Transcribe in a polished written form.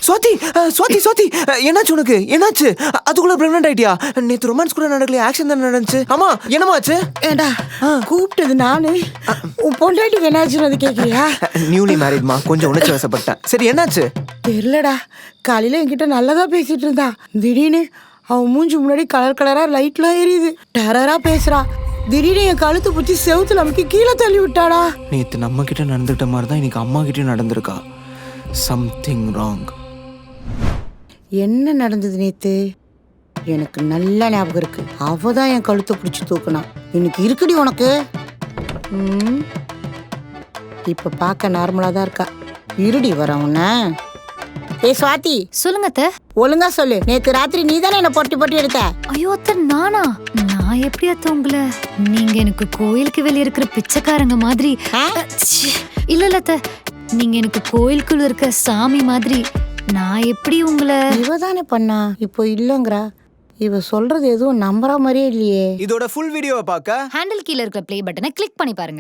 சுவாதி சுவாதி சுவாதி என்னாச்சு உனக்கு? என்னாச்சு? அதுக்குள்ள பிரெக்னன்ட் ஆயிட்டியா? நேத்து ரொமான்ஸ் கூட நடக்கல, ஆக்ஷன் தான் நடந்துச்சு. ஆமா, என்னமாச்சு? ஏண்டா கூப்பிட்டது நானு, உன் பொண்டாட்டிக்கு என்னாச்சுன்னு அது கேட்கிறியா? நியூலி மேரிட்மா, கொஞ்சம் உணர்ச்சி வசப்பட்டேன். சரி, என்னாச்சு? தெரியலடா, காலையில என்கிட்ட நல்லதா பேசிட்டு இருந்தா, திடீர்னு அவன் மூஞ்சி முன்னாடி கலர் கலரா லைட்லாம் எரியுது, டெரரா பேசுறா. திடீர்னு என் கழுத்து பிடிச்சி செவுத்துல நமக்கு கீழே தள்ளி விட்டாடா. நேத்து நம்ம கிட்ட நடந்துகிட்ட மாதிரி தான் இன்னைக்கு அம்மா கிட்டயும் நடந்திருக்கா. Something wrong. என்ன நடந்தது நேத்து? எனக்கு நல்ல ஞாபகம் இருக்கு. அவ தான் என் கழுத்தை பிடிச்சி தூக்குனா. இன்னைக்கு இருக்குடி உனக்கு. இப்ப பார்க்க நார்மலா தான் இருக்கா. இருடி வர உன்ன. ஏ சுவாதி, சொல்லுங்க அத்தை. ஒழுங்கா சொல்லு. நேத்து ராத்திரி நீ தானே என்ன பொட்டி பொட்டி எடுத்த? ஐயோ அத்தை, நானா? நான் எப்படி அத்தை உங்களை? நீங்க எனக்கு கோயிலுக்கு வெளியே இருக்கிற பிச்சைக்காரங்க மாதிரி. இல்ல இல்ல அத்தை, நீங்க எனக்கு கோயிலுக்குள்ள இருக்க சாமி மாதிரி. நான் எப்படி உங்களை? இவ தானே பண்ணா, இப்போ இல்லங்கிறா. இவ சொல்றது எதுவும் நம்புற மாதிரியே இல்லையே. இதோட ஃபுல் வீடியோவை பார்க்க ஹேண்டில் கீழ இருக்கிற ப்ளே பட்டனை கிளிக் பண்ணி பாருங்க.